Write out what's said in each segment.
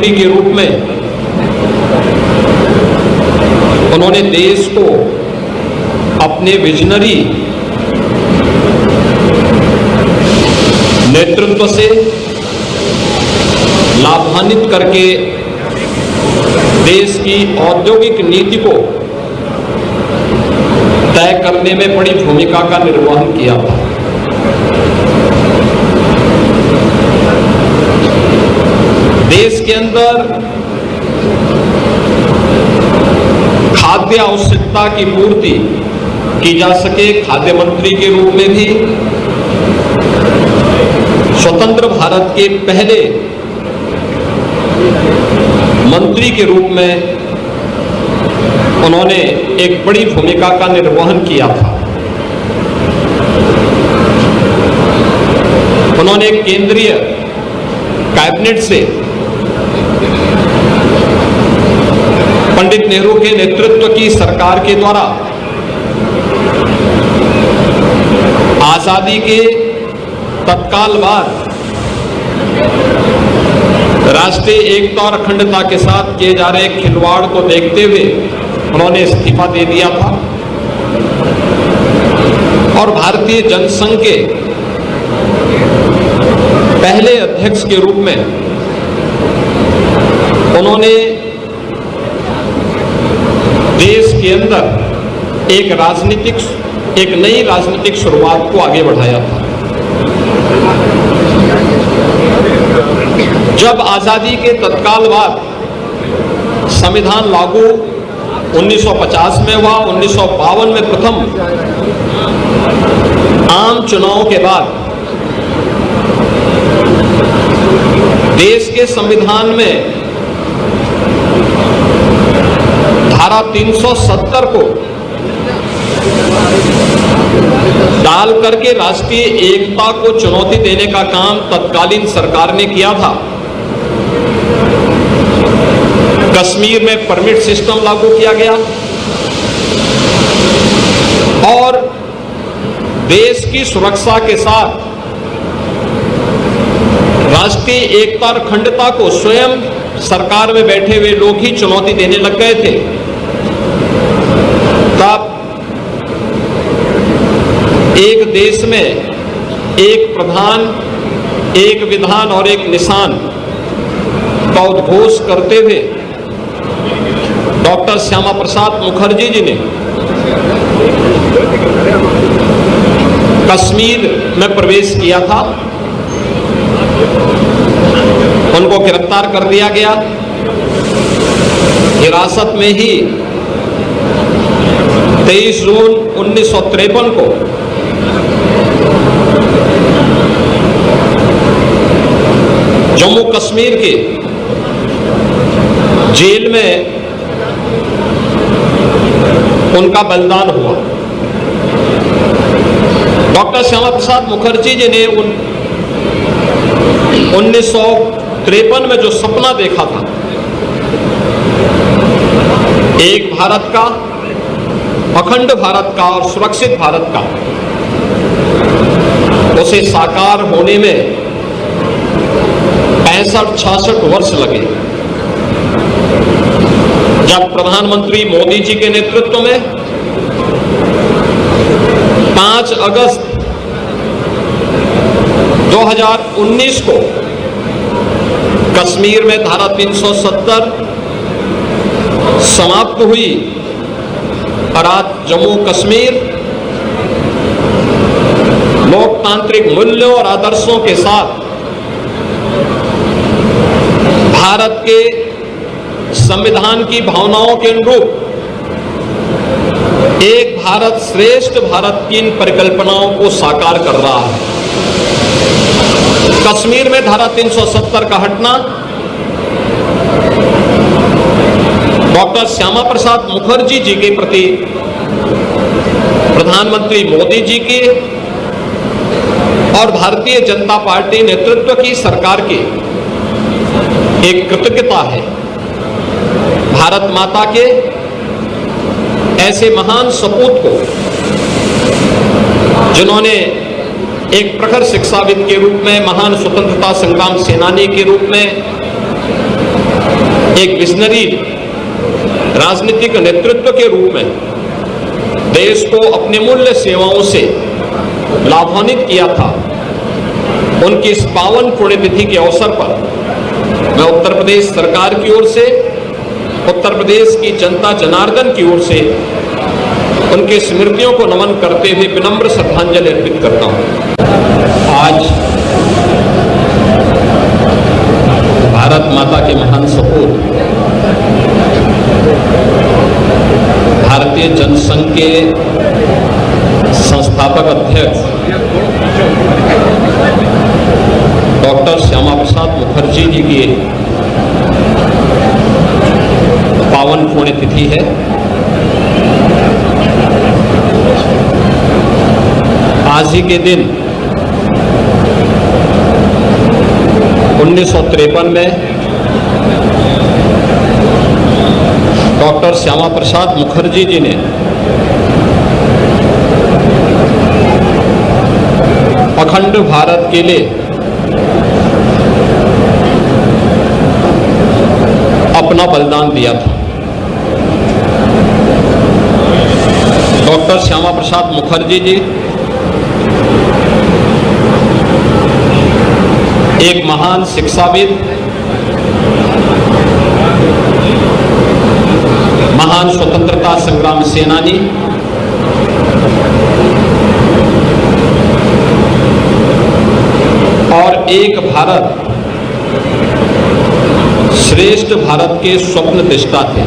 प्रधानमंत्री के रूप में उन्होंने देश को अपने विजनरी नेतृत्व से लाभान्वित करके देश की औद्योगिक नीति को तय करने में बड़ी भूमिका का निर्वहन किया था। देश के अंदर खाद्य आवश्यकता की पूर्ति की जा सके, खाद्य मंत्री के रूप में भी स्वतंत्र भारत के पहले मंत्री के रूप में उन्होंने एक बड़ी भूमिका का निर्वहन किया था। उन्होंने केंद्रीय कैबिनेट से पंडित नेहरू के नेतृत्व की सरकार के द्वारा आजादी के तत्काल बाद राष्ट्रीय एकता और अखंडता के साथ किए जा रहे खिलवाड़ को देखते हुए उन्होंने इस्तीफा दे दिया था और भारतीय जनसंघ के पहले अध्यक्ष के रूप में उन्होंने देश के अंदर एक नई राजनीतिक शुरुआत को आगे बढ़ाया था। जब आजादी के तत्काल बाद संविधान लागू 1950 में हुआ, 1952 में प्रथम आम चुनाव के बाद देश के संविधान में धारा 370 को डाल करके राष्ट्रीय एकता को चुनौती देने का काम तत्कालीन सरकार ने किया था। कश्मीर में परमिट सिस्टम लागू किया गया और देश की सुरक्षा के साथ राष्ट्रीय एकता और अखंडता को स्वयं सरकार में बैठे हुए लोग ही चुनौती देने लग गए थे। तब एक देश में एक प्रधान, एक विधान और एक निशान का उद्घोष करते हुए डॉक्टर श्यामा प्रसाद मुखर्जी जी ने कश्मीर में प्रवेश किया था। उनको गिरफ्तार कर दिया गया। हिरासत में ही 23 जून 1953 को जम्मू कश्मीर के जेल में उनका बलिदान हुआ। डॉक्टर श्यामा प्रसाद मुखर्जी जी ने 1953 में जो सपना देखा था, एक भारत का, अखंड भारत का और सुरक्षित भारत का, उसे साकार होने में 65-66 वर्ष लगे। जब प्रधानमंत्री मोदी जी के नेतृत्व में 5 अगस्त 2019 को कश्मीर में धारा 370 समाप्त हुई और आज जम्मू कश्मीर लोकतांत्रिक मूल्यों और आदर्शों के साथ भारत के संविधान की भावनाओं के अनुरूप एक भारत श्रेष्ठ भारत की इन परिकल्पनाओं को साकार कर रहा है। कश्मीर में धारा 370 का हटना डॉक्टर श्यामा प्रसाद मुखर्जी जी के प्रति प्रधानमंत्री मोदी जी की और भारतीय जनता पार्टी नेतृत्व की सरकार की एक कृतज्ञता है। भारत माता के ऐसे महान सपूत को, जिन्होंने एक प्रखर शिक्षाविद के रूप में, महान स्वतंत्रता संग्राम सेनानी के रूप में एक विजनरी राजनीतिक नेतृत्व के रूप में देश को अपनी मूल्य सेवाओं से लाभान्वित किया था, उनकी इस पावन पुण्यतिथि के अवसर पर मैं उत्तर प्रदेश सरकार की ओर से, उत्तर प्रदेश की जनता जनार्दन की ओर से उनके स्मृतियों को नमन करते हुए विनम्र श्रद्धांजलि अर्पित करता हूं। आज भारत माता के महान सपूत भारतीय जनसंघ के संस्थापक अध्यक्ष डॉक्टर श्यामा प्रसाद मुखर्जी जी की पावन पुण्यतिथि है। आज ही के दिन 1953 में डॉक्टर श्यामा प्रसाद मुखर्जी जी ने अखंड भारत के लिए अपना बलिदान दिया था। डॉक्टर श्यामा प्रसाद मुखर्जी जी एक महान शिक्षाविद, महान स्वतंत्रता संग्राम सेनानी, और एक भारत श्रेष्ठ भारत के स्वप्न दृष्टा थे।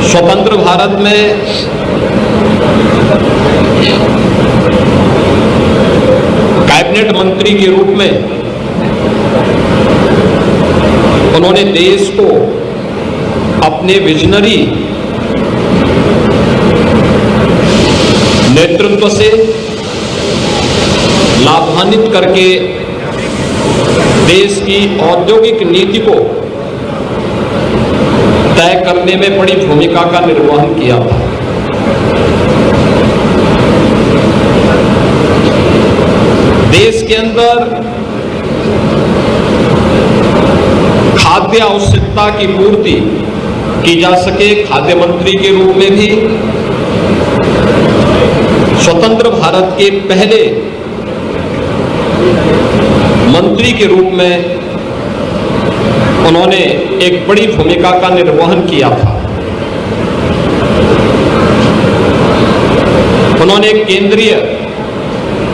स्वतंत्र भारत में कैबिनेट मंत्री के रूप में उन्होंने देश को अपने विजनरी नेतृत्व से लाभान्वित करके देश की औद्योगिक नीति को तय करने में बड़ी भूमिका का निर्वहन किया था। देश के अंदर खाद्य आवश्यकता की पूर्ति की जा सके, खाद्य मंत्री के रूप में भी स्वतंत्र भारत के पहले मंत्री के रूप में उन्होंने एक बड़ी भूमिका का निर्वहन किया था। उन्होंने केंद्रीय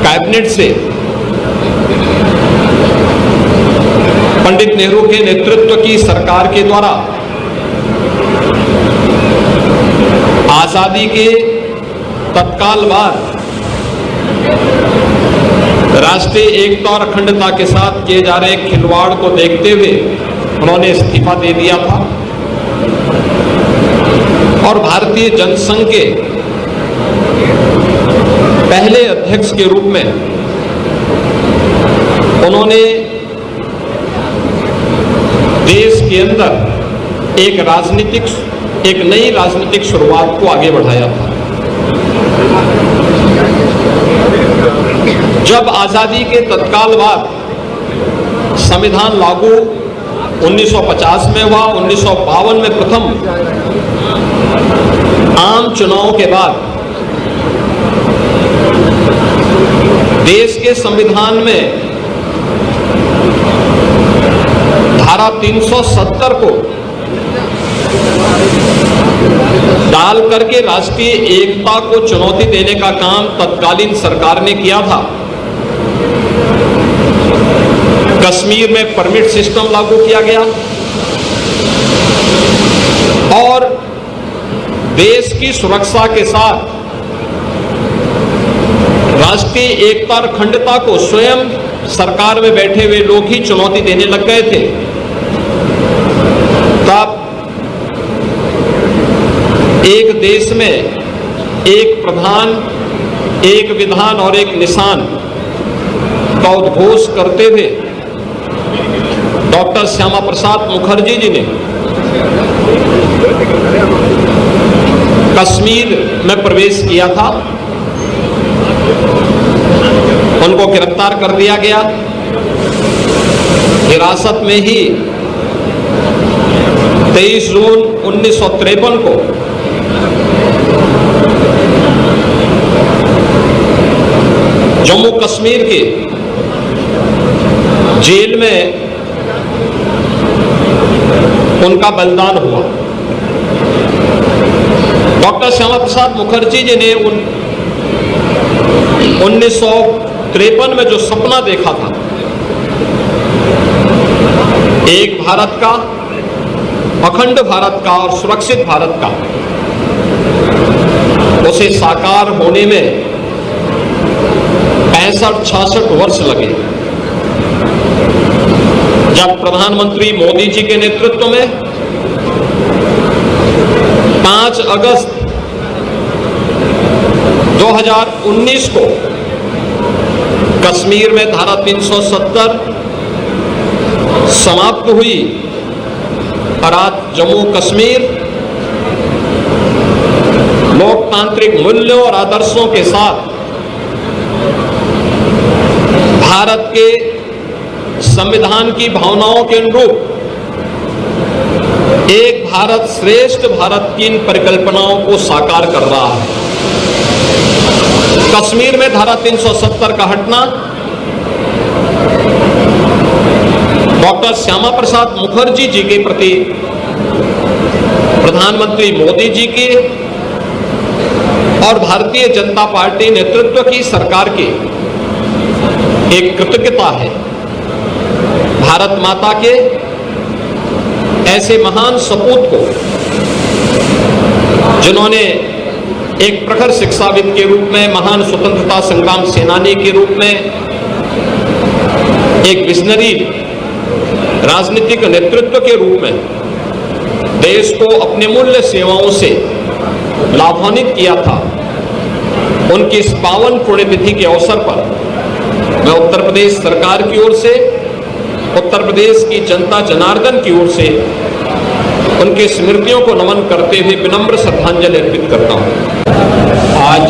कैबिनेट से पंडित नेहरू के नेतृत्व की सरकार के द्वारा आजादी के तत्काल बाद राष्ट्रीय एकता और अखंडता के साथ किए जा रहे खिलवाड़ को देखते हुए उन्होंने इस्तीफा दे दिया था और भारतीय जनसंघ के पहले अध्यक्ष के रूप में उन्होंने देश के अंदर एक नई राजनीतिक शुरुआत को आगे बढ़ाया था। जब आजादी के तत्काल बाद संविधान लागू 1950 में हुआ, 1952 में प्रथम आम चुनाव के बाद देश के संविधान में धारा 370 को डाल करके राष्ट्रीय एकता को चुनौती देने का काम तत्कालीन सरकार ने किया था। कश्मीर में परमिट सिस्टम लागू किया गया और देश की सुरक्षा के साथ राष्ट्रीय एकता और अखंडता को स्वयं सरकार में बैठे हुए लोग ही चुनौती देने लग गए थे। तब एक देश में एक प्रधान, एक विधान और एक निशान का उद्घोष करते हुए डॉक्टर श्यामा प्रसाद मुखर्जी जी ने कश्मीर में प्रवेश किया था। उनको गिरफ्तार कर दिया गया हिरासत में ही 23 जून 1953 को जम्मू कश्मीर के जेल में उनका बलिदान हुआ। डॉक्टर श्यामा प्रसाद मुखर्जी जी ने 1953 में जो सपना देखा था, एक भारत का, अखंड भारत का और सुरक्षित भारत का, उसे साकार होने में 65-66 वर्ष लगे। जब प्रधानमंत्री मोदी जी के नेतृत्व में 5 अगस्त 2019 को कश्मीर में धारा 370 समाप्त हुई और आज जम्मू कश्मीर लोकतांत्रिक मूल्यों और आदर्शों के साथ भारत के संविधान की भावनाओं के अनुरूप एक भारत श्रेष्ठ भारत की इन परिकल्पनाओं को साकार कर रहा है। कश्मीर में धारा 370 का हटना डॉक्टर श्यामा प्रसाद मुखर्जी जी के प्रति प्रधानमंत्री मोदी जी की और भारतीय जनता पार्टी नेतृत्व की सरकार की एक कृतज्ञता है। भारत माता के ऐसे महान सपूत को, जिन्होंने एक प्रखर शिक्षाविद के रूप में, महान स्वतंत्रता संग्राम सेनानी के रूप में, एक विजनरी राजनीतिक नेतृत्व के रूप में देश को अपने मूल्य सेवाओं से लाभान्वित किया था, उनकी इस पावन पुण्यतिथि के अवसर पर मैं उत्तर प्रदेश सरकार की ओर से, उत्तर प्रदेश की जनता जनार्दन की ओर से उनकी स्मृतियों को नमन करते हुए विनम्र श्रद्धांजलि अर्पित करता हूं। आज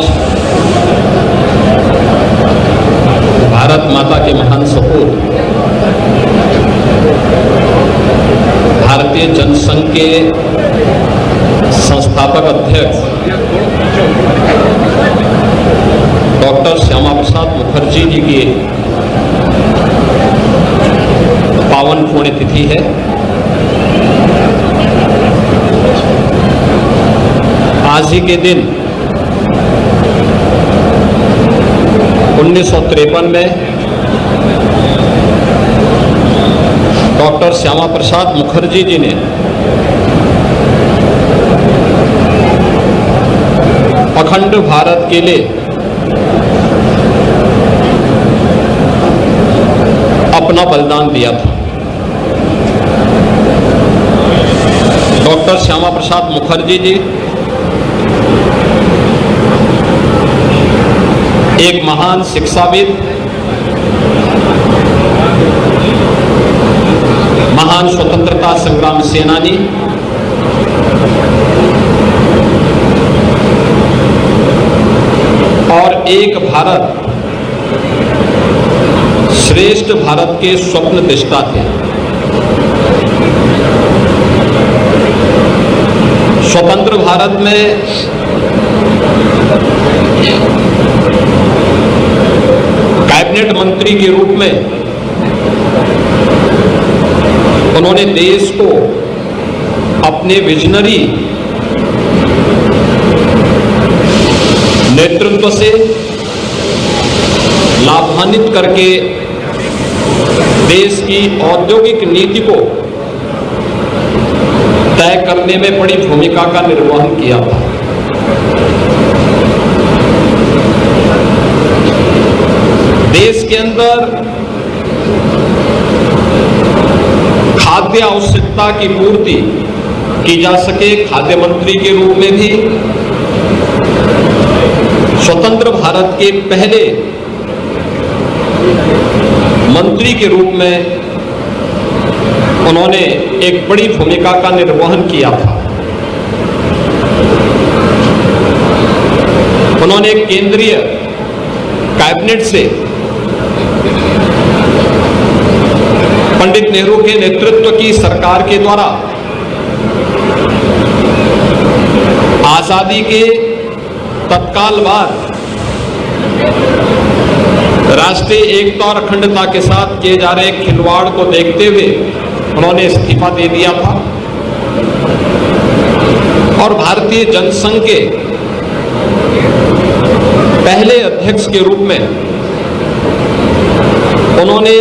भारत माता के महान सपूत, भारतीय जनसंघ के संस्थापक अध्यक्ष डॉक्टर श्यामा प्रसाद मुखर्जी जी की पावन पुण्यतिथि है। आज ही के दिन 1953 में डॉक्टर श्यामा प्रसाद मुखर्जी जी ने अखंड भारत के लिए अपना बलिदान दिया था। डॉक्टर श्यामा प्रसाद मुखर्जी जी एक महान शिक्षाविद, महान स्वतंत्रता संग्राम सेनानी, और एक भारत श्रेष्ठ भारत के स्वप्न दृष्टा थे। स्वतंत्र भारत में कैबिनेट मंत्री के रूप में उन्होंने देश को अपने विजनरी नेतृत्व से लाभान्वित करके देश की औद्योगिक नीति को तय करने में बड़ी भूमिका का निर्वहन किया था। देश के अंदर खाद्य आवश्यकता की पूर्ति की जा सके, खाद्य मंत्री के रूप में भी स्वतंत्र भारत के पहले मंत्री के रूप में उन्होंने एक बड़ी भूमिका का निर्वहन किया था। उन्होंने केंद्रीय कैबिनेट से पंडित नेहरू के नेतृत्व की सरकार के द्वारा आजादी के तत्काल बाद राष्ट्रीय एकता और अखंडता के साथ किए जा रहे खिलवाड़ को देखते हुए उन्होंने इस्तीफा दे दिया था और भारतीय जनसंघ के पहले अध्यक्ष के रूप में उन्होंने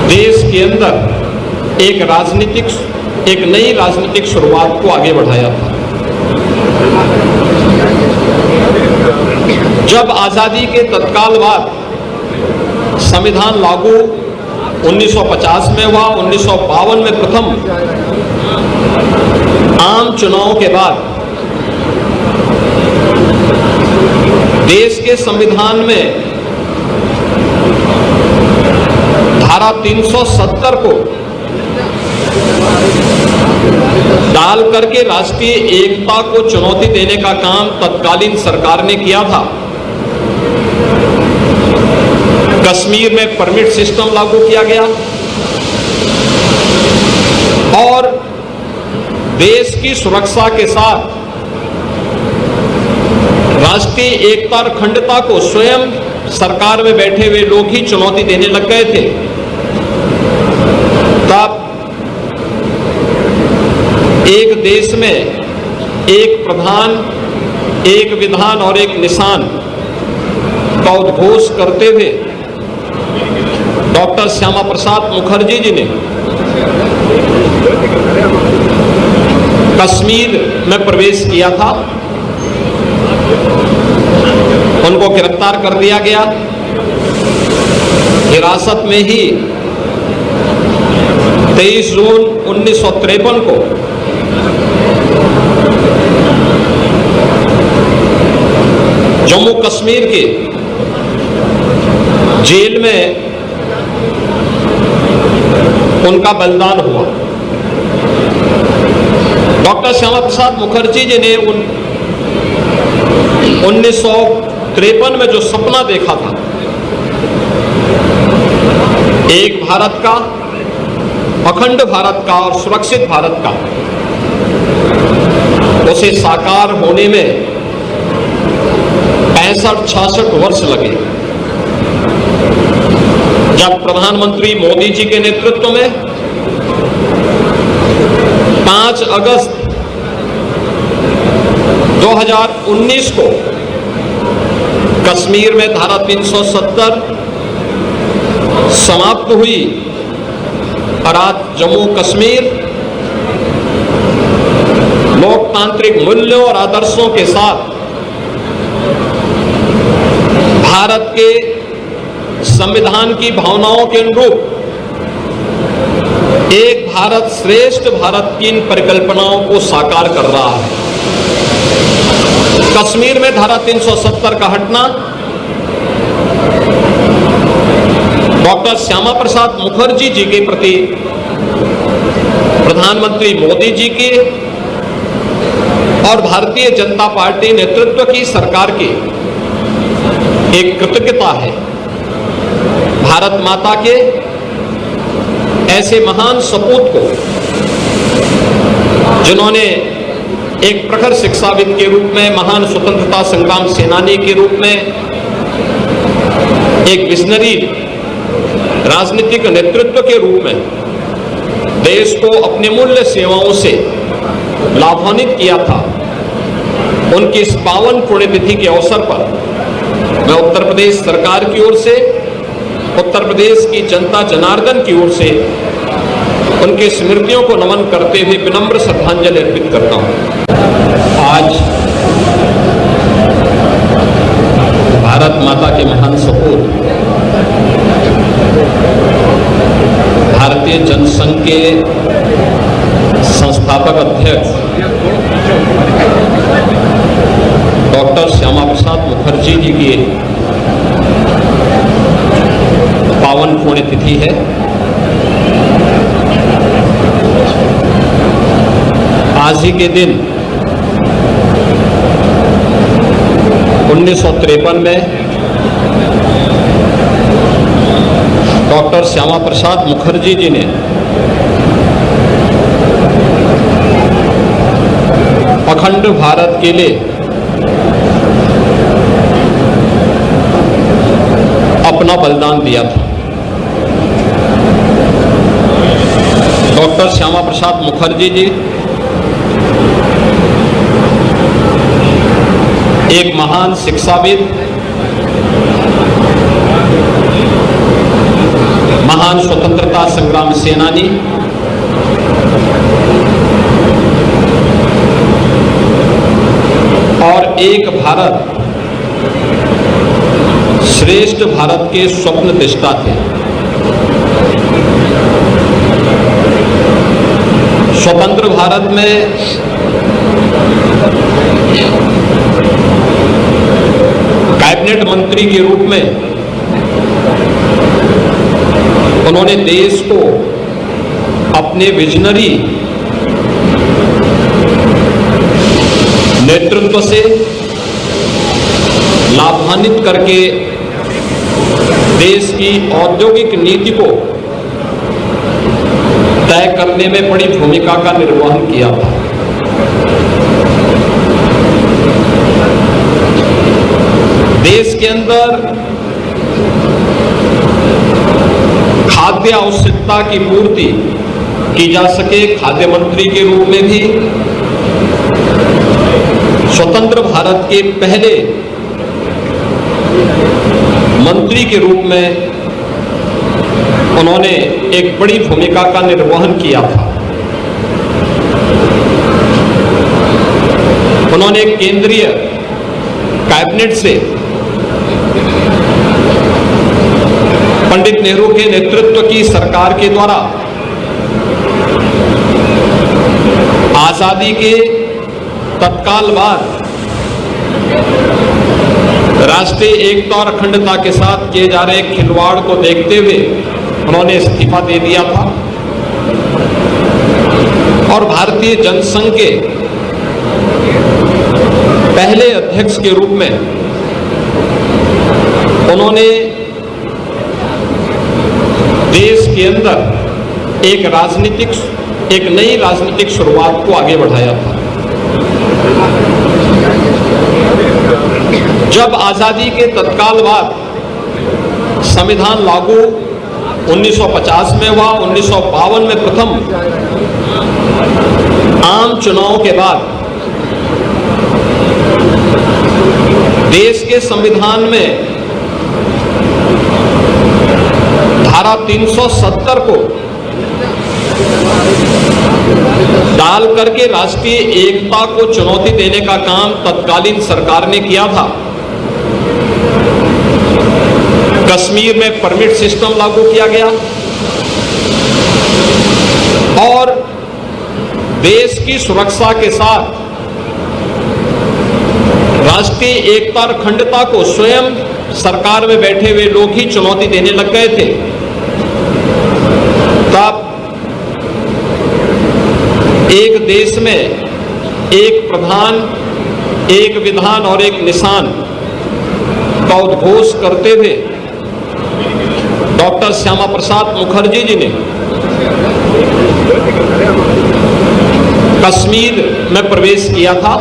देश के अंदर एक नई राजनीतिक शुरुआत को आगे बढ़ाया था। जब आजादी के तत्काल बाद संविधान लागू 1950 में हुआ, 1952 में प्रथम आम चुनाव के बाद देश के संविधान में धारा 370 को डाल करके राष्ट्रीय एकता को चुनौती देने का काम तत्कालीन सरकार ने किया था। कश्मीर में परमिट सिस्टम लागू किया गया और देश की सुरक्षा के साथ राष्ट्रीय एकता और अखंडता को स्वयं सरकार में बैठे हुए लोग ही चुनौती देने लग गए थे। तब एक देश में एक प्रधान, एक विधान और एक निशान का उद्घोष करते हुए डॉक्टर श्यामा प्रसाद मुखर्जी जी ने कश्मीर में प्रवेश किया था। उनको गिरफ्तार कर दिया गया। हिरासत में ही 23 जून 1953 को जम्मू कश्मीर के जेल में उनका बलिदान हुआ। डॉक्टर श्यामा प्रसाद मुखर्जी जी ने 1953 में जो सपना देखा था, एक भारत का, अखंड भारत का और सुरक्षित भारत का, उसे साकार होने में 65-66 वर्ष लगे। जब प्रधानमंत्री मोदी जी के नेतृत्व में 5 अगस्त 2019 को कश्मीर में धारा 370 समाप्त हुई और आज जम्मू कश्मीर लोकतांत्रिक मूल्यों और आदर्शों के साथ भारत के संविधान की भावनाओं के अनुरूप एक भारत श्रेष्ठ भारत की इन परिकल्पनाओं को साकार कर रहा है। कश्मीर में धारा 370 का हटना डॉक्टर श्यामा प्रसाद मुखर्जी जी के प्रति प्रधानमंत्री मोदी जी की और भारतीय जनता पार्टी नेतृत्व की सरकार की एक कृतज्ञता है। भारत माता के ऐसे महान सपूत को, जिन्होंने एक प्रखर शिक्षाविद के रूप में, महान स्वतंत्रता संग्राम सेनानी के रूप में, एक विजनरी राजनीतिक नेतृत्व के रूप में देश को अपने मूल्य सेवाओं से लाभान्वित किया था, उनकी इस पावन पुण्यतिथि के अवसर पर मैं उत्तर प्रदेश सरकार की ओर से, उत्तर प्रदेश की जनता जनार्दन की ओर से उनकी स्मृतियों को नमन करते हुए विनम्र श्रद्धांजलि अर्पित करता हूं। आज भारत माता के महान सपूत, भारतीय जनसंघ के संस्थापक अध्यक्ष डॉक्टर श्यामा प्रसाद मुखर्जी जी की पावन पुण्यतिथि है। आज ही के दिन 1953 में डॉक्टर श्यामा प्रसाद मुखर्जी जी ने अखंड भारत के लिए अपना बलिदान दिया था। डॉक्टर श्यामा प्रसाद मुखर्जी जी एक महान शिक्षाविद, महान स्वतंत्रता संग्राम सेनानी, और एक भारत श्रेष्ठ भारत के स्वप्न दृष्टा थे। स्वतंत्र भारत में कैबिनेट मंत्री के रूप में उन्होंने देश को अपने विजनरी नेतृत्व से लाभान्वित करके देश की औद्योगिक नीति को तय करने में बड़ी भूमिका का निर्वहन किया था। देश के अंदर खाद्य आवश्यकता की पूर्ति की जा सके, खाद्य मंत्री के रूप में भी स्वतंत्र भारत के पहले मंत्री के रूप में उन्होंने एक बड़ी भूमिका का निर्वहन किया था। उन्होंने केंद्रीय कैबिनेट से पंडित नेहरू के नेतृत्व की सरकार के द्वारा आजादी के तत्काल बाद राष्ट्रीय एकता और अखंडता के साथ किए जा रहे खिलवाड़ को देखते हुए उन्होंने इस्तीफा दे दिया था और भारतीय जनसंघ के पहले अध्यक्ष के रूप में उन्होंने देश के अंदर एक नई राजनीतिक शुरुआत को आगे बढ़ाया था। जब आजादी के तत्काल बाद संविधान लागू 1950 में हुआ, 1952 में प्रथम आम चुनाव के बाद देश के संविधान में धारा 370 को डाल करके राष्ट्रीय एकता को चुनौती देने का काम तत्कालीन सरकार ने किया था। कश्मीर में परमिट सिस्टम लागू किया गया और देश की सुरक्षा के साथ राष्ट्रीय एकता और अखंडता को स्वयं सरकार में बैठे हुए लोग ही चुनौती देने लग गए थे। तब एक देश में एक प्रधान, एक विधान और एक निशान का उद्घोष करते हुए डॉक्टर श्यामा प्रसाद मुखर्जी जी ने कश्मीर में प्रवेश किया था।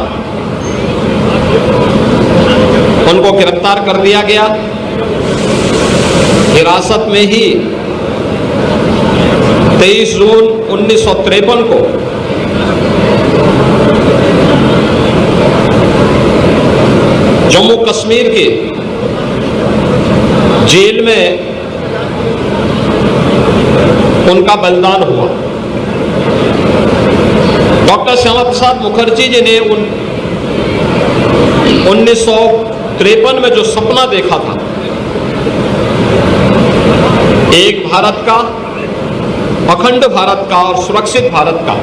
उनको गिरफ्तार कर लिया गया। हिरासत में ही 23 जून 1953 को जम्मू कश्मीर के जेल में उनका बलिदान हुआ। डॉक्टर श्यामा प्रसाद मुखर्जी जी ने 1953 में जो सपना देखा था, एक भारत का, अखंड भारत का और सुरक्षित भारत का,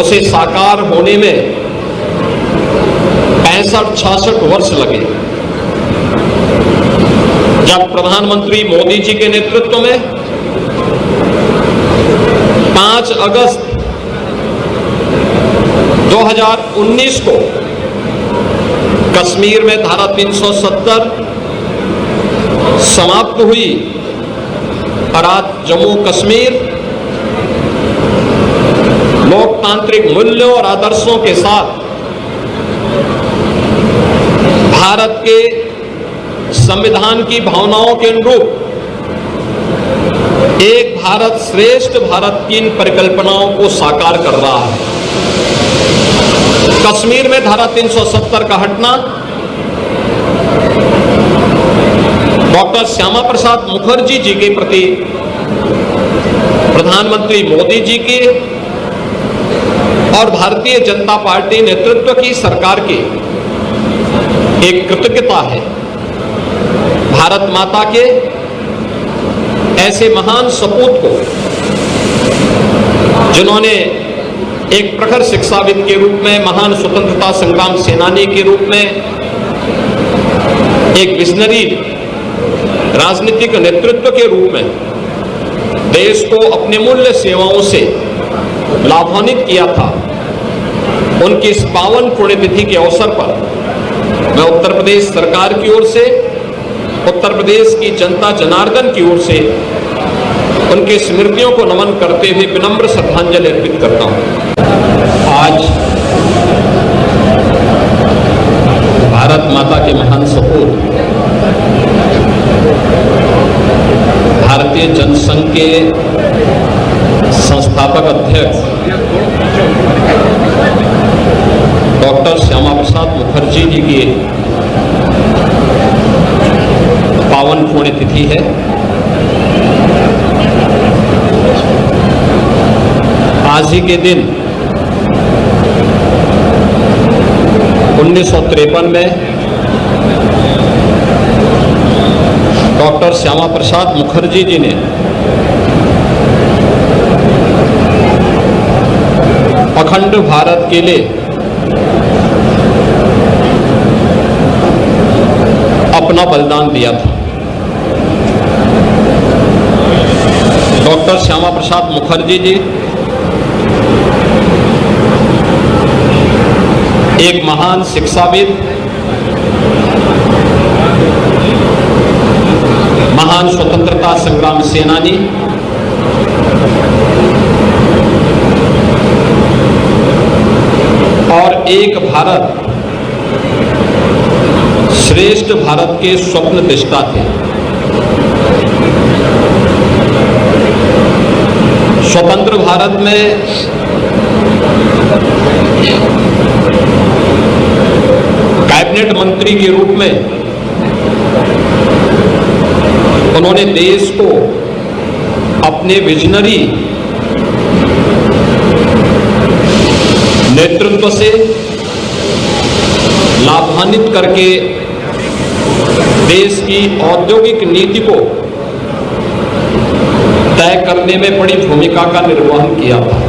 उसे साकार होने में 65-66 वर्ष लगे। जब प्रधानमंत्री मोदी जी के नेतृत्व में 5 अगस्त 2019 को कश्मीर में धारा 370 समाप्त हुई और आज जम्मू कश्मीर लोकतांत्रिक मूल्यों और आदर्शों के साथ भारत के संविधान की भावनाओं के अनुरूप एक भारत श्रेष्ठ भारत की इन परिकल्पनाओं को साकार कर रहा है। कश्मीर में धारा 370 का हटना डॉक्टर श्यामा प्रसाद मुखर्जी जी के प्रति प्रधानमंत्री मोदी जी की और भारतीय जनता पार्टी नेतृत्व की सरकार की एक कृतज्ञता है। भारत माता के ऐसे महान सपूत को, जिन्होंने एक प्रखर शिक्षाविद के रूप में, महान स्वतंत्रता संग्राम सेनानी के रूप में, एक विजनरी राजनीतिक नेतृत्व के रूप में देश को अपने मूल्य सेवाओं से लाभान्वित किया था, उनकी इस पावन पुण्यतिथि के अवसर पर मैं उत्तर प्रदेश सरकार की ओर से, उत्तर प्रदेश की जनता जनार्दन की ओर से उनकी स्मृतियों को नमन करते हुए विनम्र श्रद्धांजलि अर्पित करता हूं। आज भारत माता के महान सपूत भारतीय जनसंघ के संस्थापक अध्यक्ष डॉक्टर श्यामा प्रसाद मुखर्जी जी की पावन पुण्यतिथि है। आज ही के दिन 1953 में डॉक्टर श्यामा प्रसाद मुखर्जी जी ने अखंड भारत के लिए अपना बलिदान दिया था। डॉक्टर श्यामा प्रसाद मुखर्जी जी एक महान शिक्षाविद, महान स्वतंत्रता संग्राम सेनानी, और एक भारत श्रेष्ठ भारत के स्वप्न दृष्टा थे। स्वतंत्र भारत में कैबिनेट मंत्री के रूप में उन्होंने देश को अपने विजनरी नेतृत्व से लाभान्वित करके देश की औद्योगिक नीति को तय करने में बड़ी भूमिका का निर्वहन किया था।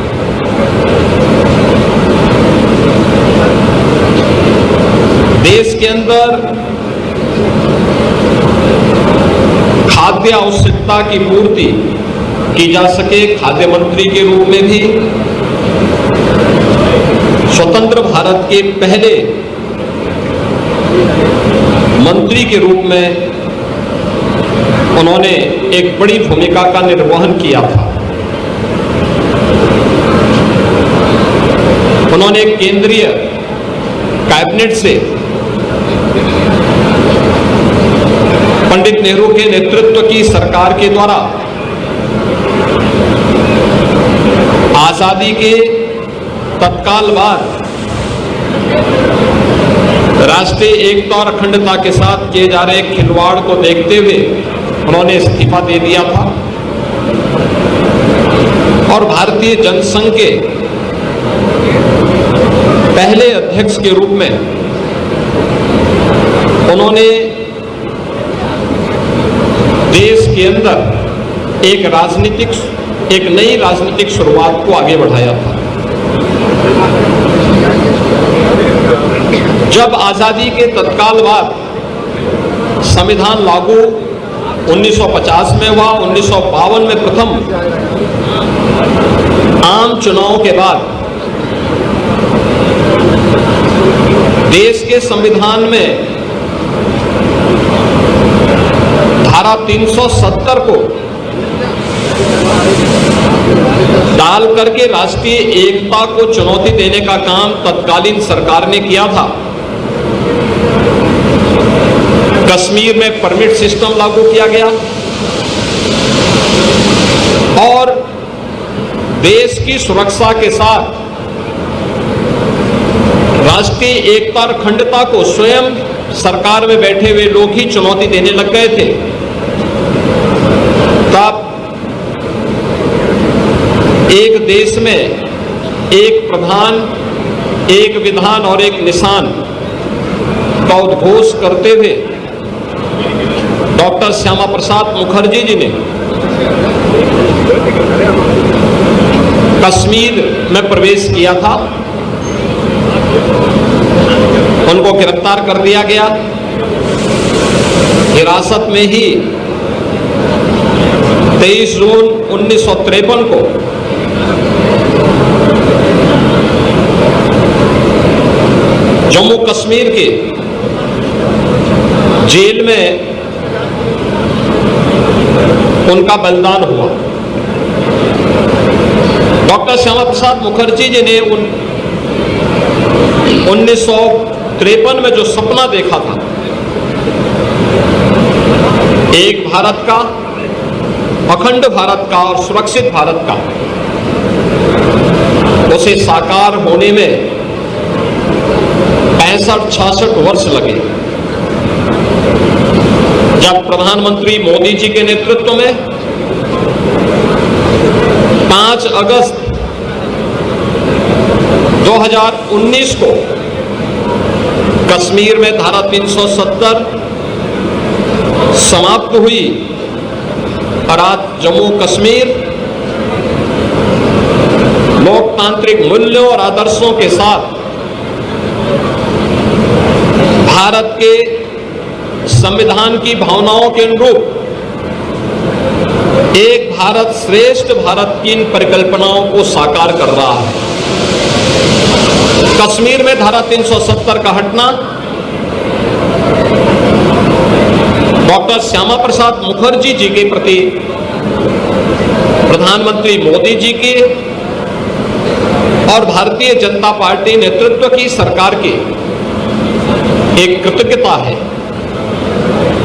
देश के अंदर खाद्य आवश्यकता की पूर्ति की जा सके, खाद्य मंत्री के रूप में भी स्वतंत्र भारत के पहले मंत्री के रूप में उन्होंने एक बड़ी भूमिका का निर्वहन किया था। उन्होंने केंद्रीय कैबिनेट से पंडित नेहरू के नेतृत्व की सरकार के द्वारा आजादी के तत्काल बाद राष्ट्रीय एकता और अखंडता के साथ किए जा रहे खिलवाड़ को देखते हुए उन्होंने इस्तीफा दे दिया था और भारतीय जनसंघ के पहले अध्यक्ष के रूप में उन्होंने देश के अंदर एक नई राजनीतिक शुरुआत को आगे बढ़ाया था। जब आजादी के तत्काल बाद संविधान लागू 1950 में हुआ, 1952 में प्रथम आम चुनाव के बाद देश के संविधान में धारा 370 को डाल करके राष्ट्रीय एकता को चुनौती देने का काम तत्कालीन सरकार ने किया था। कश्मीर में परमिट सिस्टम लागू किया गया और देश की सुरक्षा के साथ राष्ट्रीय एकता और अखंडता को स्वयं सरकार में बैठे हुए लोग ही चुनौती देने लग गए थे। तब एक देश में एक प्रधान, एक विधान और एक निशान का उद्घोष करते हुए डॉक्टर श्यामा प्रसाद मुखर्जी जी ने कश्मीर में प्रवेश किया था। उनको गिरफ्तार कर दिया गया। हिरासत में ही 23 जून 1953 को जम्मू कश्मीर के जेल में उनका बलिदान हुआ। डॉक्टर श्यामा प्रसाद मुखर्जी जी ने 1953 में जो सपना देखा था, एक भारत का, अखंड भारत का और सुरक्षित भारत का, उसे साकार होने में 65-66 वर्ष लगे। जब प्रधानमंत्री मोदी जी के नेतृत्व में 5 अगस्त 2019 को कश्मीर में धारा 370 समाप्त हुई और आज जम्मू कश्मीर लोकतांत्रिक मूल्यों और आदर्शों के साथ भारत के संविधान की भावनाओं के अनुरूप एक भारत श्रेष्ठ भारत की इन परिकल्पनाओं को साकार कर रहा है। कश्मीर में धारा 370 का हटना डॉक्टर श्यामा प्रसाद मुखर्जी जी के प्रति प्रधानमंत्री मोदी जी की और भारतीय जनता पार्टी नेतृत्व की सरकार की एक कृतज्ञता है।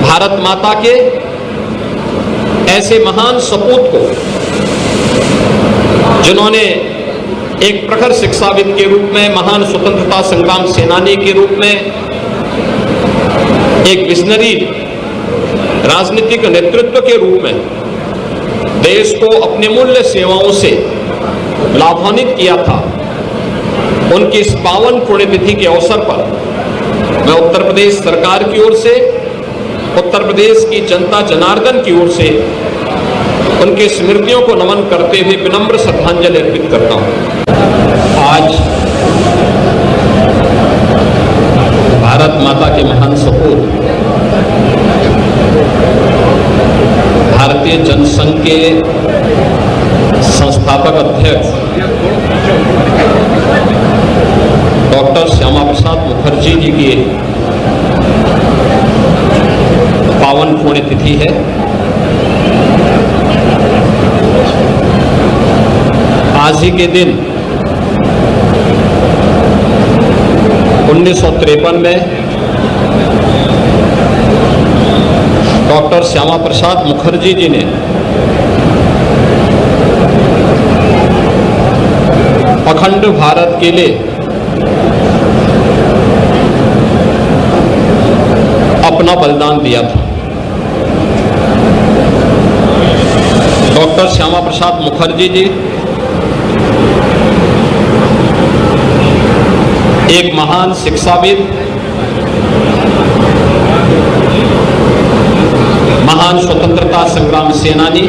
भारत माता के ऐसे महान सपूत को, जिन्होंने एक प्रखर शिक्षाविद के रूप में, महान स्वतंत्रता संग्राम सेनानी के रूप में, एक विजनरी राजनीतिक नेतृत्व के रूप में देश को अपने मूल्य सेवाओं से लाभान्वित किया था, उनकी इस पावन पुण्यतिथि के अवसर पर मैं उत्तर प्रदेश सरकार की ओर से, उत्तर प्रदेश की जनता जनार्दन की ओर से उनकी स्मृतियों को नमन करते हुए विनम्र श्रद्धांजलि अर्पित करता हूं। आज भारत माता के महान सपूत, भारतीय जनसंघ के संस्थापक अध्यक्ष डॉक्टर श्यामा प्रसाद मुखर्जी जी की पावन पुण्यतिथि है। आज ही के दिन 1953 में डॉक्टर श्यामा प्रसाद मुखर्जी जी ने अखंड भारत के लिए अपना बलिदान दिया था। डॉक्टर श्यामा प्रसाद मुखर्जी जी एक महान शिक्षाविद, महान स्वतंत्रता संग्राम सेनानी,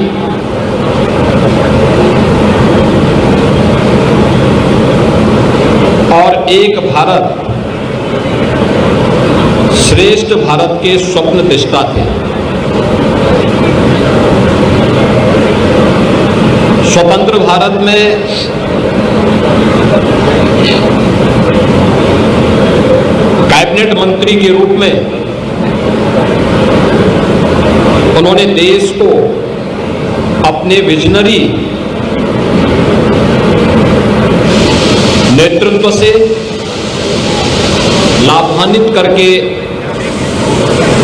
और एक भारत श्रेष्ठ भारत के स्वप्न दृष्टा थे। स्वतंत्र भारत में कैबिनेट मंत्री के रूप में उन्होंने देश को अपने विजनरी नेतृत्व से लाभान्वित करके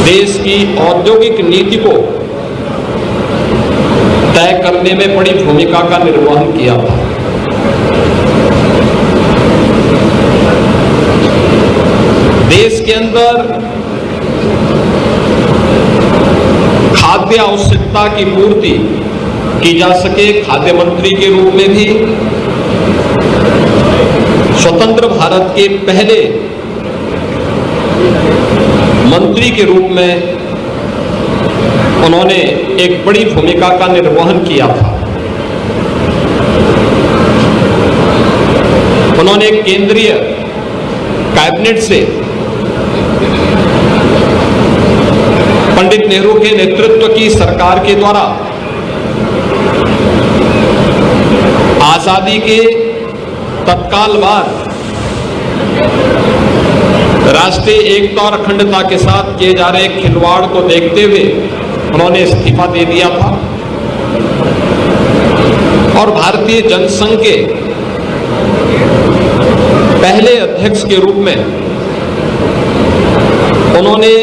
देश की औद्योगिक नीति को तय करने में बड़ी भूमिका का निर्वहन किया था। देश के अंदर खाद्य आवश्यकता की पूर्ति की जा सके, खाद्य मंत्री के रूप में भी स्वतंत्र भारत के पहले मंत्री के रूप में उन्होंने एक बड़ी भूमिका का निर्वहन किया था। उन्होंने केंद्रीय कैबिनेट से पंडित नेहरू के नेतृत्व की सरकार के द्वारा आजादी के तत्काल बाद राष्ट्रीय एकता और अखंडता के साथ किए जा रहे खिलवाड़ को देखते हुए उन्होंने इस्तीफा दे दिया था और भारतीय जनसंघ के पहले अध्यक्ष के रूप में उन्होंने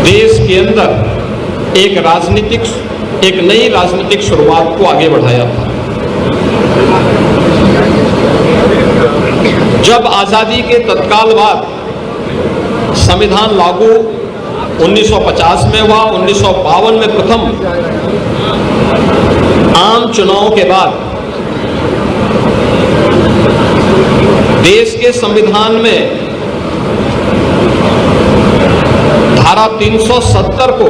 देश के अंदर एक नई राजनीतिक शुरुआत को आगे बढ़ाया था। जब आजादी के तत्काल बाद संविधान लागू 1950 में हुआ, 1952 में प्रथम आम चुनाव के बाद देश के संविधान में धारा 370 को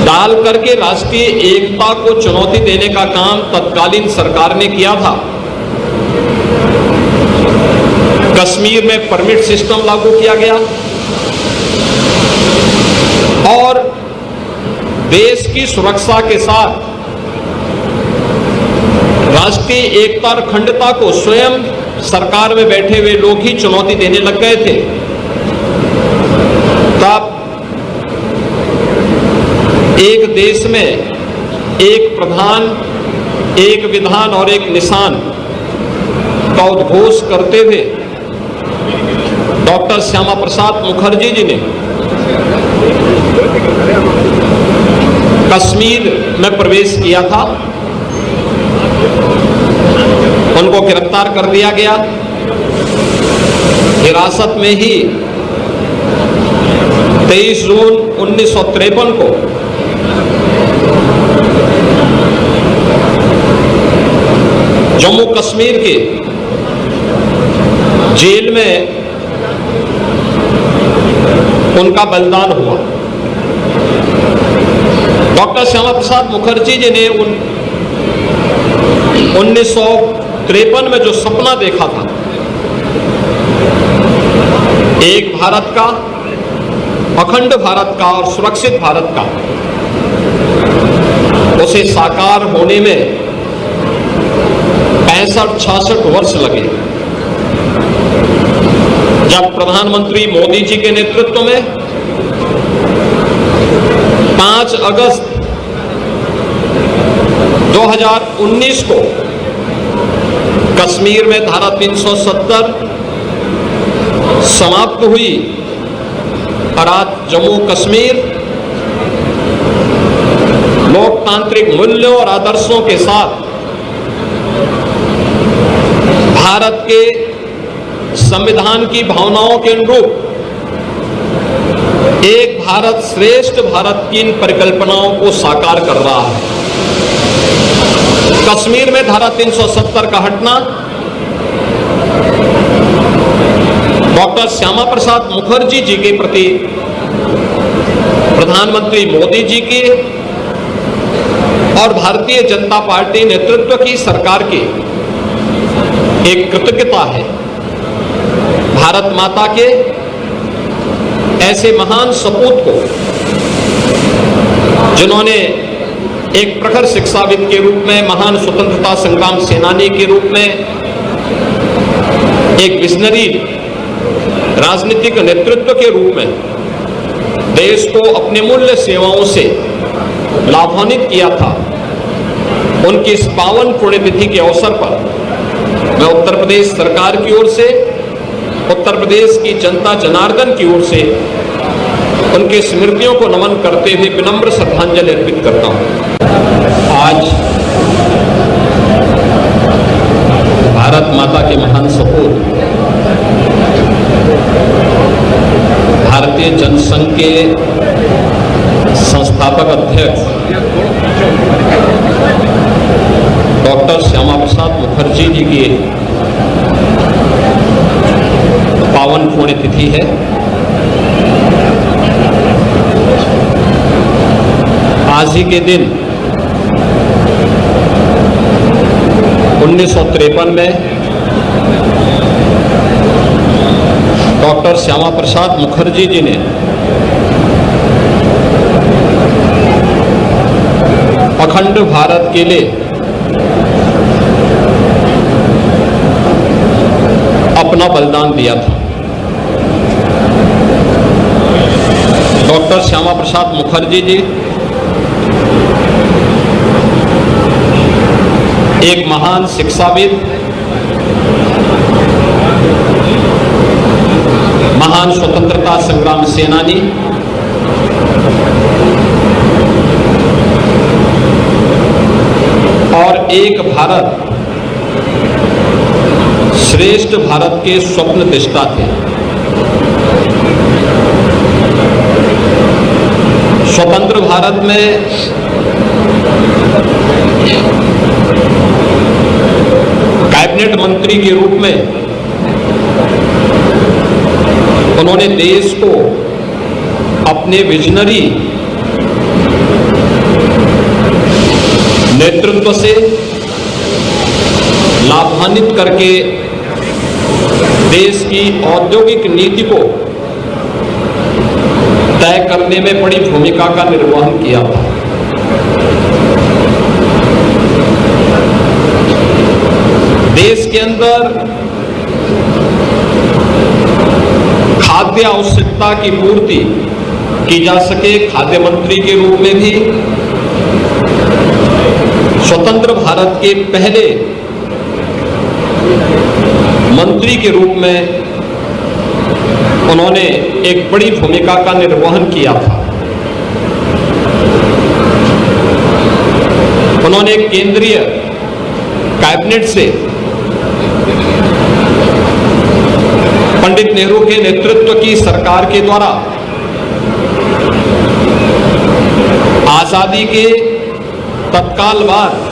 डाल करके राष्ट्रीय एकता को चुनौती देने का काम तत्कालीन सरकार ने किया था। कश्मीर में परमिट सिस्टम लागू किया गया और देश की सुरक्षा के साथ राष्ट्रीय एकता और अखंडता को स्वयं सरकार में बैठे हुए लोग ही चुनौती देने लग गए थे। तब एक देश में एक प्रधान, एक विधान और एक निशान का उद्घोष करते हुए डॉक्टर श्यामा प्रसाद मुखर्जी जी ने कश्मीर में प्रवेश किया था। उनको गिरफ्तार कर दिया गया। हिरासत में ही 23 जून 1953 को जम्मू कश्मीर के जेल में उनका बलिदान हुआ। डॉक्टर श्यामा प्रसाद मुखर्जी जी ने 1953 में जो सपना देखा था, एक भारत का, अखंड भारत का और सुरक्षित भारत का, उसे साकार होने में 65-66 वर्ष लगे। जब प्रधानमंत्री मोदी जी के नेतृत्व में 5 अगस्त 2019 को कश्मीर में धारा 370 समाप्त हुई और आज जम्मू कश्मीर लोकतांत्रिक मूल्यों और आदर्शों के साथ भारत के संविधान की भावनाओं के अनुरूप एक भारत श्रेष्ठ भारत की इन परिकल्पनाओं को साकार कर रहा है। कश्मीर में धारा 370 का हटना डॉक्टर श्यामा प्रसाद मुखर्जी जी के प्रति प्रधानमंत्री मोदी जी की और भारतीय जनता पार्टी नेतृत्व की सरकार की एक कृतज्ञता है। भारत माता के ऐसे महान सपूत को, जिन्होंने एक प्रखर शिक्षाविद के रूप में, महान स्वतंत्रता संग्राम सेनानी के रूप में, एक विजनरी राजनीतिक नेतृत्व के रूप में देश को अपने मूल्य सेवाओं से लाभान्वित किया था, उनकी इस पावन पुण्यतिथि के अवसर पर मैं उत्तर प्रदेश सरकार की ओर से, उत्तर प्रदेश की जनता जनार्दन की ओर से उनके स्मृतियों को नमन करते हुए विनम्र श्रद्धांजलि अर्पित करता हूं। आज भारत माता के महान सपूत भारतीय जनसंघ के संस्थापक अध्यक्ष डॉक्टर श्यामा प्रसाद मुखर्जी जी की पावन पुण्यतिथि है। आज ही के दिन 1953 में डॉक्टर श्यामा प्रसाद मुखर्जी जी ने अखंड भारत के लिए अपना बलिदान दिया था। डॉक्टर श्यामा प्रसाद मुखर्जी जी एक महान शिक्षाविद, महान स्वतंत्रता संग्राम सेनानी, और एक भारत श्रेष्ठ भारत के स्वप्न दृष्टा थे। स्वतंत्र भारत में कैबिनेट मंत्री के रूप में उन्होंने देश को अपने विजनरी नेतृत्व से लाभान्वित करके देश की औद्योगिक नीति को तय करने में बड़ी भूमिका का निर्वहन किया था। देश के अंदर खाद्य आवश्यकता की पूर्ति की जा सके, खाद्य मंत्री के रूप में भी स्वतंत्र भारत के पहले मंत्री के रूप में उन्होंने एक बड़ी भूमिका का निर्वहन किया था। उन्होंने केंद्रीय कैबिनेट से पंडित नेहरू के नेतृत्व की सरकार के द्वारा आजादी के तत्काल बाद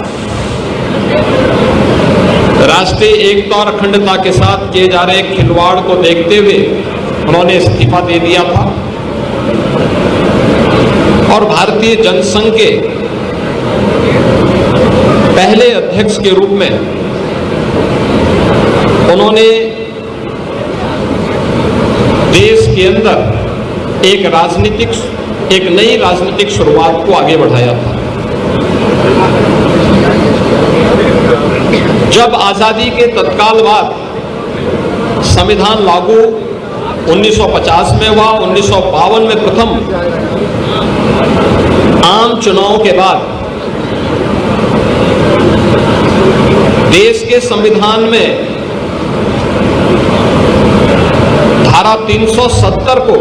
राष्ट्रीय एकता और अखंडता के साथ किए जा रहे खिलवाड़ को देखते हुए उन्होंने इस्तीफा दे दिया था और भारतीय जनसंघ के पहले अध्यक्ष के रूप में उन्होंने देश के अंदर एक नई राजनीतिक शुरुआत को आगे बढ़ाया था। जब आजादी के तत्काल बाद संविधान लागू 1950 में हुआ, 1952 में प्रथम आम चुनाव के बाद देश के संविधान में धारा 370 को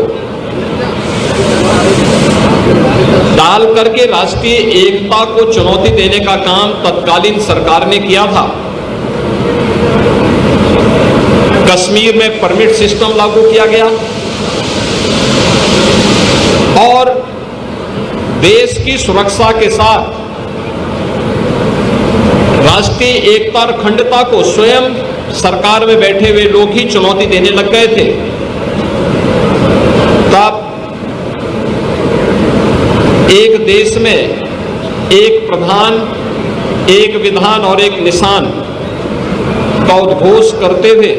डाल करके राष्ट्रीय एकता को चुनौती देने का काम तत्कालीन सरकार ने किया था। कश्मीर में परमिट सिस्टम लागू किया गया और देश की सुरक्षा के साथ राष्ट्रीय एकता और अखंडता को स्वयं सरकार में बैठे हुए लोग ही चुनौती देने लग गए थे। तब एक देश में एक प्रधान, एक विधान और एक निशान का उद्घोष करते हुए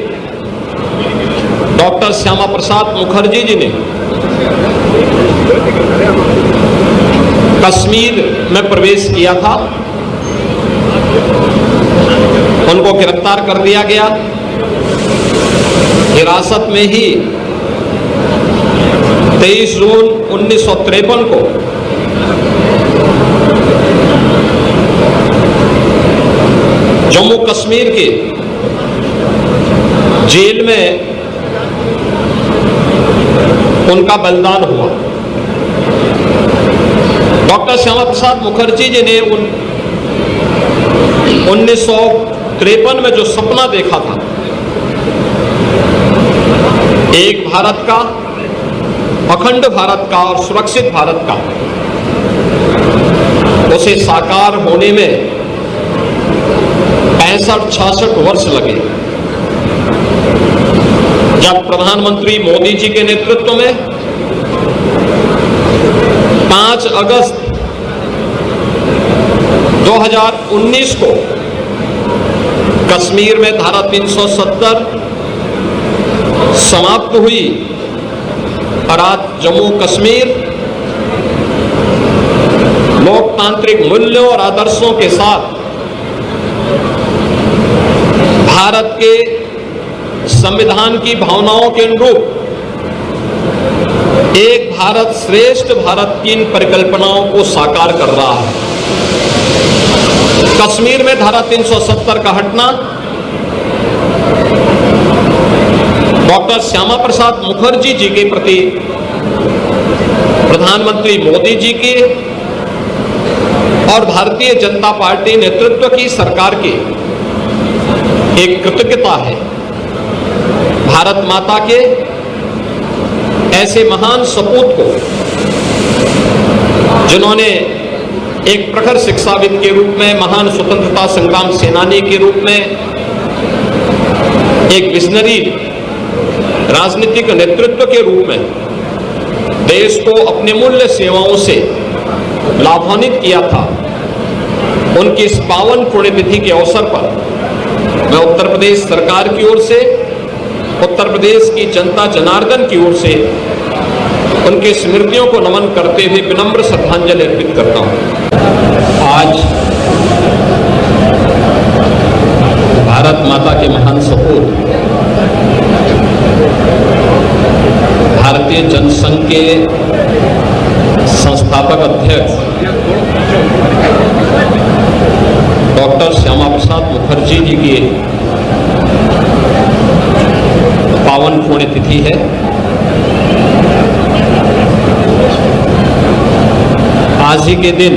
डॉक्टर श्यामा प्रसाद मुखर्जी जी ने कश्मीर में प्रवेश किया था। उनको गिरफ्तार कर दिया गया, हिरासत में ही 23 जून 1953 को जम्मू कश्मीर के जेल में उनका बलिदान हुआ। डॉक्टर श्यामा प्रसाद मुखर्जी जी ने 1953 में जो सपना देखा था, एक भारत का, अखंड भारत का और सुरक्षित भारत का, उसे साकार होने में 65-66 वर्ष लगे। जब प्रधानमंत्री मोदी जी के नेतृत्व में 5 अगस्त 2019 को कश्मीर में धारा 370 समाप्त हुई और आज जम्मू कश्मीर लोकतांत्रिक मूल्यों और आदर्शों के साथ भारत के संविधान की भावनाओं के अनुरूप एक भारत श्रेष्ठ भारत की इन परिकल्पनाओं को साकार कर रहा है। कश्मीर में धारा 370 का हटना डॉक्टर श्यामा प्रसाद मुखर्जी जी के प्रति प्रधानमंत्री मोदी जी की और भारतीय जनता पार्टी नेतृत्व की सरकार की एक कृतज्ञता है। भारत माता के ऐसे महान सपूत को, जिन्होंने एक प्रखर शिक्षाविद के रूप में, महान स्वतंत्रता संग्राम सेनानी के रूप में, एक विजनरी राजनीतिक नेतृत्व के रूप में देश को अपने मूल्य सेवाओं से लाभान्वित किया था, उनकी इस पावन पुण्यतिथि के अवसर पर मैं उत्तर प्रदेश सरकार की ओर से, उत्तर प्रदेश की जनता जनार्दन की ओर से उनकी स्मृतियों को नमन करते हुए विनम्र श्रद्धांजलि अर्पित करता हूं। आज भारत माता के महान सपूत, भारतीय जनसंघ के संस्थापक अध्यक्ष डॉक्टर श्यामा प्रसाद मुखर्जी जी की पावन पुण्यतिथि है। आज ही के दिन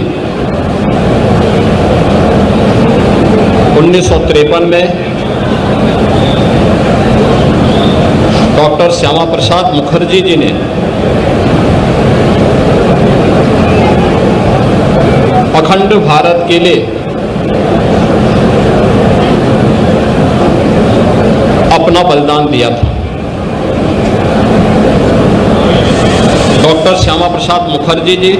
1953 में डॉक्टर श्यामा प्रसाद मुखर्जी जी ने अखंड भारत के लिए अपना बलिदान दिया था। डॉक्टर श्यामा प्रसाद मुखर्जी जी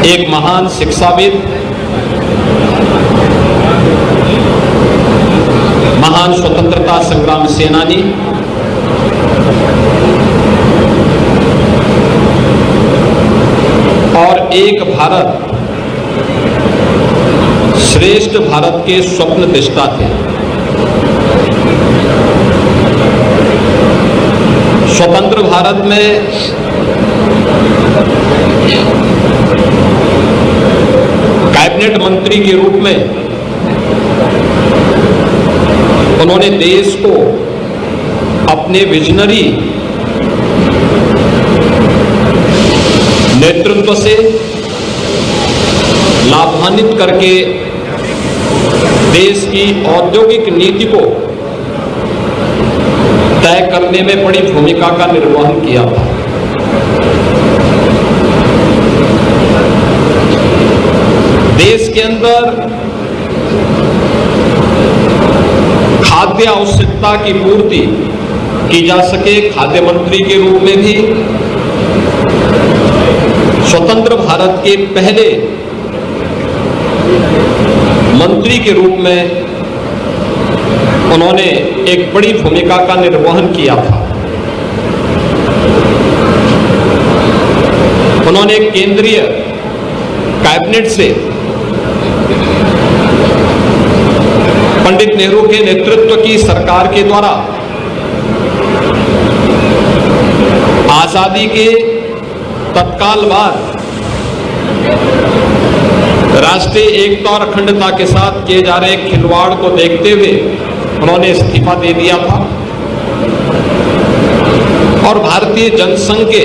एक महान शिक्षाविद, महान स्वतंत्रता संग्राम सेनानी, और एक भारत श्रेष्ठ भारत के स्वप्न दृष्टा थे। स्वतंत्र भारत में कैबिनेट मंत्री के रूप में उन्होंने देश को अपने विजनरी नेतृत्व से लाभान्वित करके देश की औद्योगिक नीति को तय करने में बड़ी भूमिका का निर्वहन किया था। देश के अंदर खाद्य आवश्यकता की पूर्ति की जा सके, खाद्य मंत्री के रूप में भी स्वतंत्र भारत के पहले मंत्री के रूप में उन्होंने एक बड़ी भूमिका का निर्वहन किया था। उन्होंने केंद्रीय कैबिनेट से पंडित नेहरू के नेतृत्व की सरकार के द्वारा आजादी के तत्काल बाद राष्ट्रीय एकता और अखंडता के साथ किए जा रहे खिलवाड़ को देखते हुए उन्होंने इस्तीफा दे दिया था और भारतीय जनसंघ के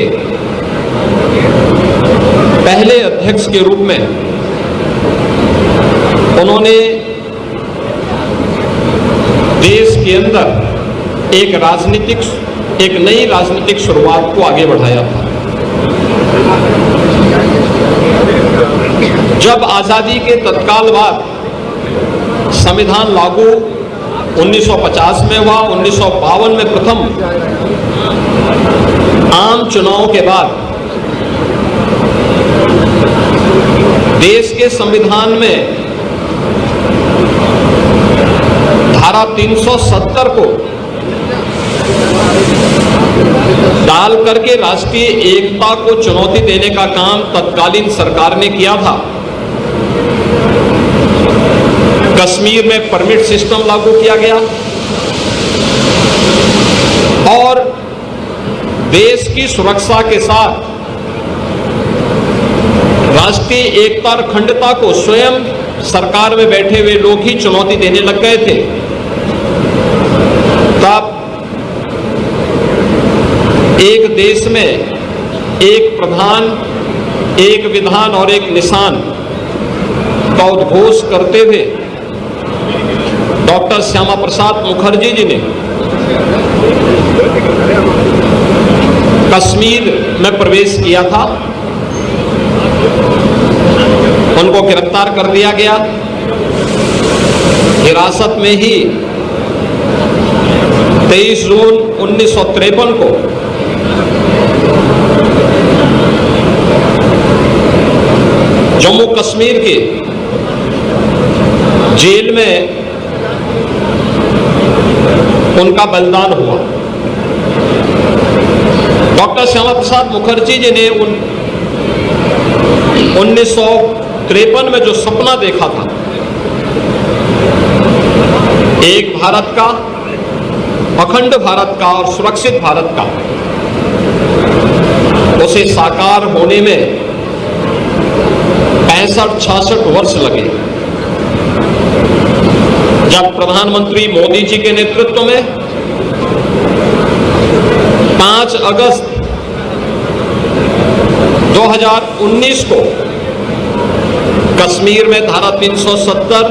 पहले अध्यक्ष के रूप में उन्होंने देश के अंदर एक नई राजनीतिक शुरुआत को आगे बढ़ाया था। जब आजादी के तत्काल बाद संविधान लागू 1950 में हुआ, 1952 में प्रथम आम चुनाव के बाद देश के संविधान में धारा 370 को डाल करके राष्ट्रीय एकता को चुनौती देने का काम तत्कालीन सरकार ने किया था। कश्मीर में परमिट सिस्टम लागू किया गया और देश की सुरक्षा के साथ राष्ट्रीय एकता और अखंडता को स्वयं सरकार में बैठे हुए लोग ही चुनौती देने लग गए थे। तब एक देश में एक प्रधान, एक विधान और एक निशान का उद्घोष करते हुए डॉक्टर श्यामा प्रसाद मुखर्जी जी ने कश्मीर में प्रवेश किया था। उनको गिरफ्तार कर दिया गया। हिरासत में ही 23 जून 1953 को जम्मू कश्मीर के जेल में उनका बलिदान हुआ। डॉक्टर श्यामा प्रसाद मुखर्जी जी ने 1953 में जो सपना देखा था, एक भारत का, अखंड भारत का और सुरक्षित भारत का, उसे साकार होने में 65-66 वर्ष लगे। जब प्रधानमंत्री मोदी जी के नेतृत्व में 5 अगस्त 2019 को कश्मीर में धारा 370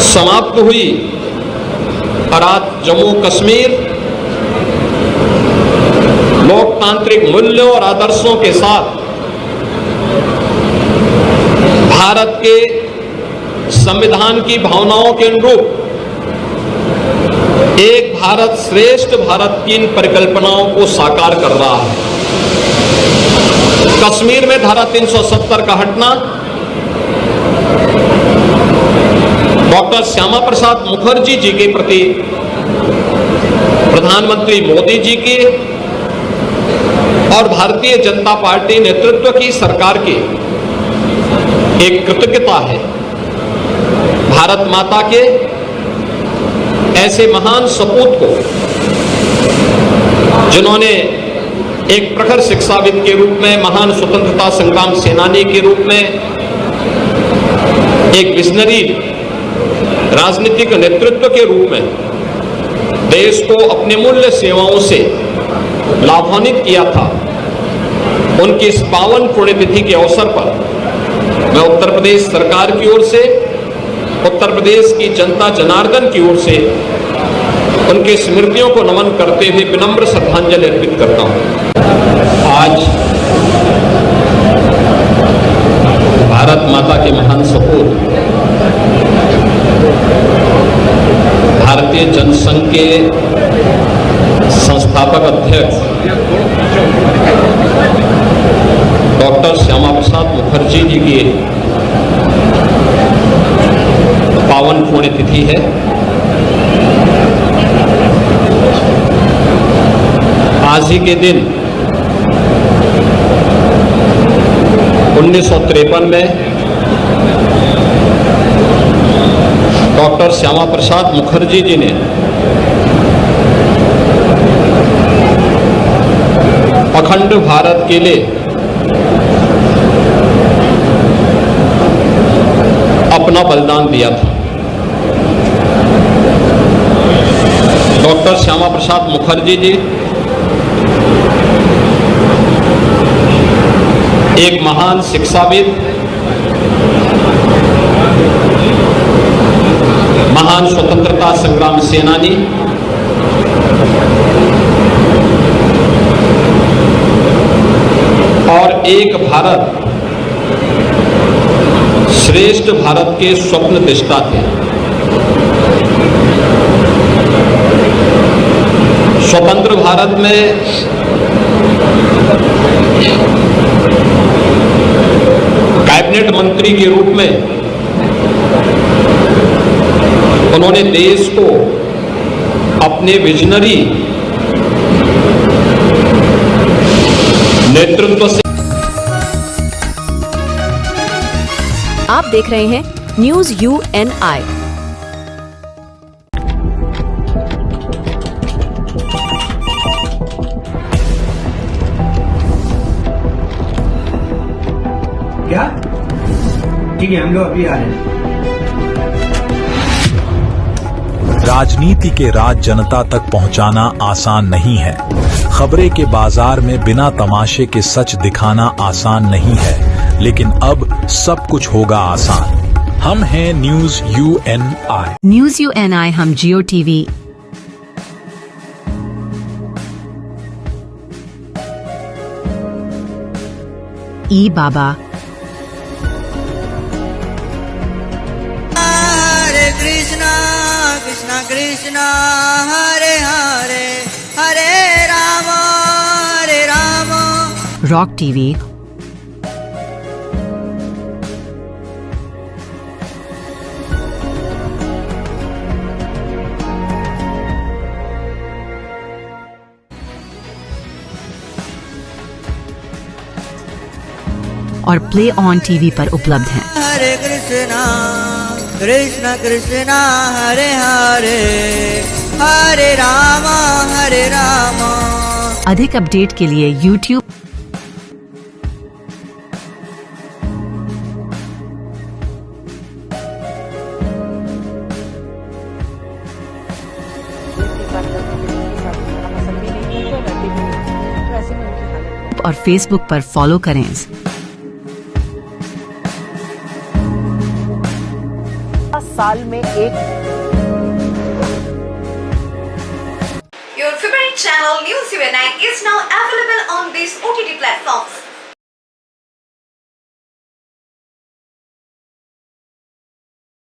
समाप्त हुई और आज जम्मू कश्मीर लोकतांत्रिक मूल्यों और आदर्शों के साथ भारत के संविधान की भावनाओं के अनुरूप एक भारत श्रेष्ठ भारत की इन परिकल्पनाओं को साकार कर रहा है। कश्मीर में धारा 370 का हटना डॉक्टर श्यामा प्रसाद मुखर्जी जी के प्रति प्रधानमंत्री मोदी जी की और भारतीय जनता पार्टी नेतृत्व की सरकार की एक कृतज्ञता है। भारत माता के ऐसे महान सपूत को, जिन्होंने एक प्रखर शिक्षाविद के रूप में, महान स्वतंत्रता संग्राम सेनानी के रूप में, एक विजनरी राजनीतिक नेतृत्व के रूप में देश को अपने मूल्य सेवाओं से लाभान्वित किया था, उनकी इस पावन पुण्यतिथि के अवसर पर मैं उत्तर प्रदेश सरकार की ओर से, उत्तर प्रदेश की जनता जनार्दन की ओर से उनकी स्मृतियों को नमन करते हुए विनम्र श्रद्धांजलि अर्पित करता हूं। आज भारत माता के महान सपूत, भारतीय जनसंघ के संस्थापक अध्यक्ष डॉक्टर श्यामा प्रसाद मुखर्जी जी की पावन पुण्यतिथि है। आज ही के दिन 1953 में डॉक्टर श्यामा प्रसाद मुखर्जी जी ने अखंड भारत के लिए अपना बलिदान दिया था। डॉक्टर श्यामा प्रसाद मुखर्जी जी एक महान शिक्षाविद, महान स्वतंत्रता संग्राम सेनानी, और एक भारत श्रेष्ठ भारत के स्वप्न दृष्टा थे। स्वतंत्र भारत में कैबिनेट मंत्री के रूप में उन्होंने देश को अपने विजनरी नेतृत्व से। आप देख रहे हैं न्यूज UNI। क्या? ठीक है, हम लोग अभी आ रहे हैं। राजनीति के राज जनता तक पहुंचाना आसान नहीं है। खबरें के बाजार में बिना तमाशे के सच दिखाना आसान नहीं है, लेकिन अब सब कुछ होगा आसान। हम हैं न्यूज UNI। न्यूज UNI हम जियो TV, ई बाबा, हरे कृष्णा कृष्णा कृष्णा हरे हरे हरे राम रॉक TV, और प्ले ऑन TV पर उपलब्ध हैं। हरे कृष्णा कृष्णा कृष्णा हरे हरे हरे राम हरे राम। अधिक अपडेट के लिए YouTube और Facebook पर फॉलो करें। साल में एक Your favorite channel News UNI is now available on these OTT platforms.